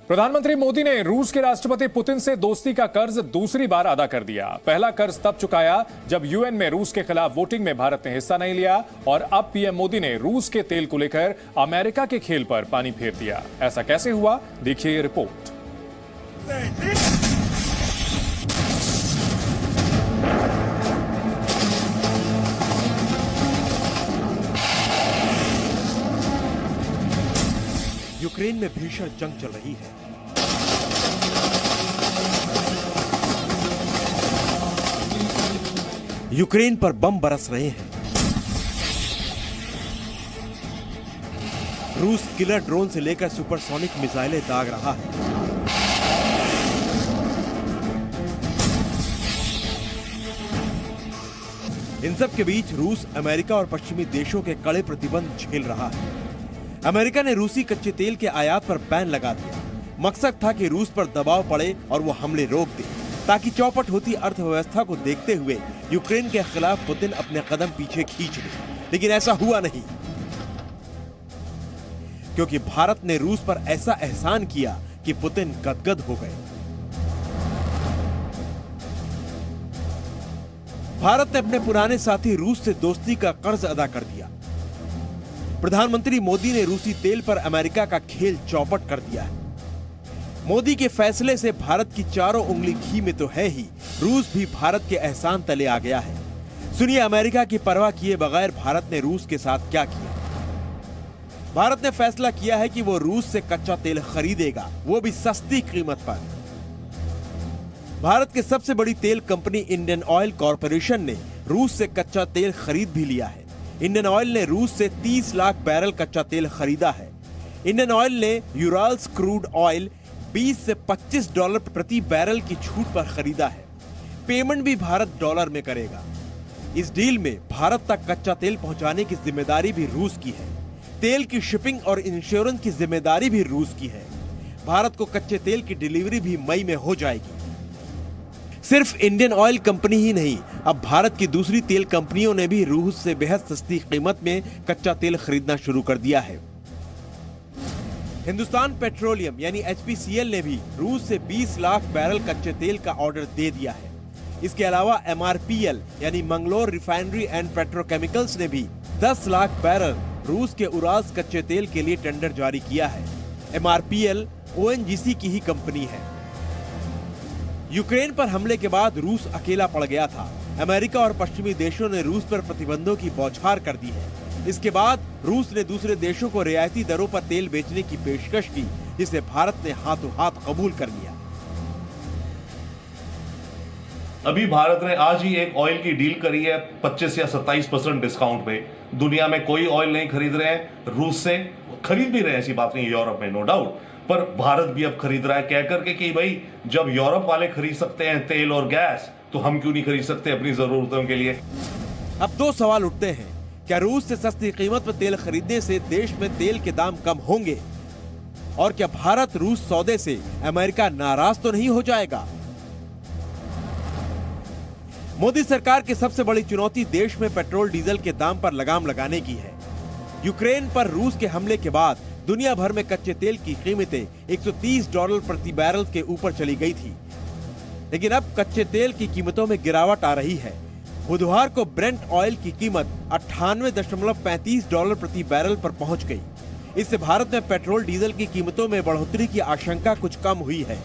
प्रधानमंत्री मोदी ने रूस के राष्ट्रपति पुतिन से दोस्ती का कर्ज दूसरी बार अदा कर दिया। पहला कर्ज तब चुकाया जब यूएन में रूस के खिलाफ वोटिंग में भारत ने हिस्सा नहीं लिया और अब पीएम मोदी ने रूस के तेल को लेकर अमेरिका के खेल पर पानी फेर दिया। ऐसा कैसे हुआ, देखिए ये रिपोर्ट। यूक्रेन में भीषण जंग चल रही है। यूक्रेन पर बम बरस रहे हैं। रूस किलर ड्रोन से लेकर सुपरसोनिक मिसाइलें दाग रहा है। इन सब के बीच रूस अमेरिका और पश्चिमी देशों के कड़े प्रतिबंध झेल रहा है। अमेरिका ने रूसी कच्चे तेल के आयात पर बैन लगा दिया। मकसद था कि रूस पर दबाव पड़े और वो हमले रोक दे, ताकि चौपट होती अर्थव्यवस्था को देखते हुए यूक्रेन के खिलाफ पुतिन अपने कदम पीछे खींच ले। लेकिन ऐसा हुआ नहीं, क्योंकि भारत ने रूस पर ऐसा एहसान किया कि पुतिन गदगद हो गए। भारत ने अपने पुराने साथी रूस से दोस्ती का कर्ज अदा कर दिया। प्रधानमंत्री मोदी ने रूसी तेल पर अमेरिका का खेल चौपट कर दिया है। मोदी के फैसले से भारत की चारों उंगली घी में तो है ही, रूस भी भारत के एहसान तले आ गया है। सुनिए अमेरिका की परवाह किए बगैर भारत ने रूस के साथ क्या किया। भारत ने फैसला किया है कि वो रूस से कच्चा तेल खरीदेगा, वो भी सस्ती कीमत पर। भारत की सबसे बड़ी तेल कंपनी इंडियन ऑयल कॉरपोरेशन ने रूस से कच्चा तेल खरीद भी लिया है। इंडियन ऑयल ने रूस से 30 लाख बैरल कच्चा तेल खरीदा है। इंडियन ऑयल ने यूराल्स क्रूड ऑयल 20 से $25 प्रति बैरल की छूट पर खरीदा है। पेमेंट भी भारत डॉलर में करेगा। इस डील में भारत तक कच्चा तेल पहुंचाने की जिम्मेदारी भी रूस की है। तेल की शिपिंग और इंश्योरेंस की जिम्मेदारी भी रूस की है। भारत को कच्चे तेल की डिलीवरी भी मई में हो जाएगी। सिर्फ इंडियन ऑयल कंपनी ही नहीं, अब भारत की दूसरी तेल कंपनियों ने भी रूस से बेहद सस्ती कीमत में कच्चा तेल खरीदना शुरू कर दिया है। हिंदुस्तान पेट्रोलियम यानी HPCL ने भी रूस से 20 लाख बैरल कच्चे तेल का ऑर्डर दे दिया है। इसके अलावा MRPL यानी मंगलोर रिफाइनरी एंड पेट्रोकेमिकल्स ने भी 10 लाख बैरल रूस के उराल्स कच्चे तेल के लिए टेंडर जारी किया है। MRPL ONGC की ही कंपनी है। यूक्रेन पर हमले के बाद रूस अकेला पड़ गया था। अमेरिका और पश्चिमी देशों ने रूस पर प्रतिबंधों की बौछार कर दी है। इसके बाद रूस ने दूसरे देशों को रियायती दरों पर तेल बेचने की पेशकश की, जिसे भारत ने हाथों हाथ कबूल कर लिया। अभी भारत ने आज ही एक ऑयल की डील करी है 25 या 27% डिस्काउंट पे। दुनिया में कोई ऑयल नहीं खरीद रहे हैं रूस से, खरीद भी रहे हैं, ऐसी बात नहीं, यूरोप में नो डाउट, पर भारत भी अब खरीद रहा है, कह करके कि भाई जब यूरोप वाले खरीद सकते हैं तेल और गैस, तो हम क्यों नहीं खरीद सकते अपनी जरूरतों के लिए। अब दो सवाल उठते हैं, क्या रूस से सस्ती कीमत पर तेल खरीदने से देश में तेल के दाम कम होंगे, और क्या भारत रूस सौदे से अमेरिका नाराज तो नहीं हो जाएगा। मोदी सरकार की सबसे बड़ी चुनौती देश में पेट्रोल डीजल के दाम पर लगाम लगाने की है। यूक्रेन पर रूस के हमले के बाद दुनिया भर में कच्चे तेल की कीमतें $130 प्रति बैरल के ऊपर चली गई थी, लेकिन अब कच्चे तेल की कीमतों में गिरावट आ रही है। बुधवार को ब्रेंट ऑयल की कीमत $98.35 प्रति बैरल पर पहुंच गई। इससे भारत में पेट्रोल डीजल की कीमतों में बढ़ोतरी की आशंका कुछ कम हुई है।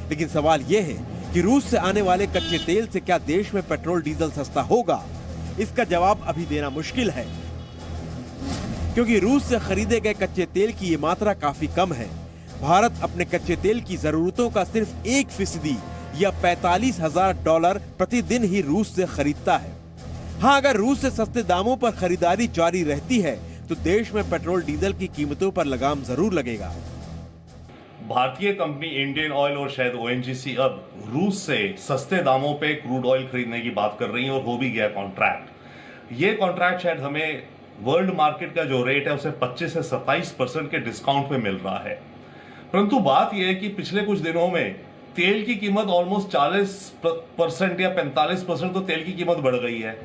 लेकिन सवाल यह है कि रूस से आने वाले कच्चे तेल से क्या देश में पेट्रोल डीजल सस्ता होगा? इसका जवाब अभी देना मुश्किल है, क्योंकि रूस से खरीदे गए कच्चे तेल की ये मात्रा काफी कम है। भारत अपने कच्चे तेल की जरूरतों का सिर्फ 1% या $45,000 प्रतिदिन ही रूस से खरीदता है। हाँ, अगर रूस से सस्ते दामों पर खरीदारी जारी रहती है तो देश में पेट्रोल डीजल की कीमतों पर लगाम जरूर लगेगा। भारतीय कंपनी इंडियन ऑयल और शायद ONGC अब रूस से सस्ते दामों पे क्रूड ऑयल खरीदने की बात कर रही है और हो भी गया कॉन्ट्रैक्ट। ये कॉन्ट्रैक्ट शायद हमें वर्ल्ड मार्केट का जो रेट है उसे 25 से 27% के डिस्काउंट पे मिल रहा है। परंतु बात यह है कि पिछले कुछ दिनों में तेल की कीमत ऑलमोस्ट 40% या 45% तो तेल की कीमत बढ़ गई है।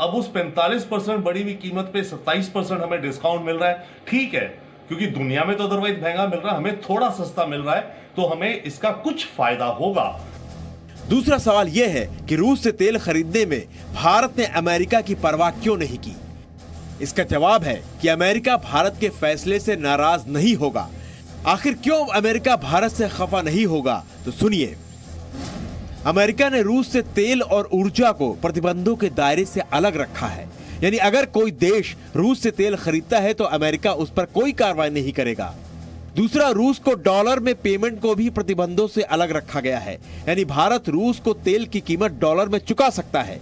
अब उस 45% बढ़ी हुई कीमत पे 27% हमें डिस्काउंट मिल रहा है। ठीक है, क्योंकि दुनिया में तो अदरवाइज महंगा मिल रहा है, हमें थोड़ा सस्ता मिल रहा है, तो हमें इसका कुछ फायदा होगा। दूसरा सवाल यह है कि रूस से तेल खरीदने में भारत ने अमेरिका की परवाह क्यों नहीं की। इसका जवाब है कि अमेरिका भारत के फैसले से नाराज नहीं होगा। आखिर क्यों अमेरिका भारत से खफा नहीं होगा, तो सुनिए। अमेरिका ने रूस से तेल और ऊर्जा को प्रतिबंधों के दायरे से अलग रखा है। यानी अगर कोई देश रूस से तेल खरीदता है तो अमेरिका उस पर कोई कार्रवाई नहीं करेगा। दूसरा, रूस को डॉलर में पेमेंट को भी प्रतिबंधों से अलग रखा गया है, यानी भारत रूस को तेल की कीमत डॉलर में चुका सकता है।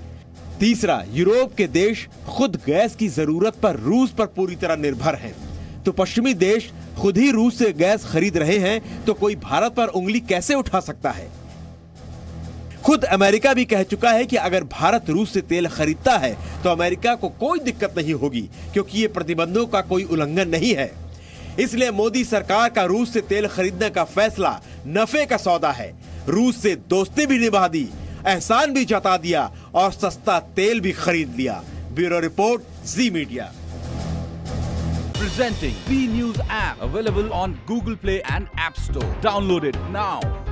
तीसरा, यूरोप के देश खुद गैस की जरूरत पर रूस पर पूरी तरह निर्भर हैं, तो पश्चिमी देश खुद ही रूस से गैस खरीद रहे हैं, तो कोई भारत पर उंगली कैसे उठा सकता है। खुद अमेरिका भी कह चुका है कि अगर भारत रूस से तेल खरीदता है तो अमेरिका को कोई दिक्कत नहीं होगी, क्योंकि ये प्रतिबंधों का कोई उल्लंघन नहीं है। इसलिए मोदी सरकार का रूस से तेल खरीदने का फैसला नफे का सौदा है। रूस से दोस्ती भी निभा दी, एहसान भी जता दिया और सस्ता तेल भी खरीद लिया। Bureau report, ji media. Presenting B News app, available on Google Play and App Store. Download it now.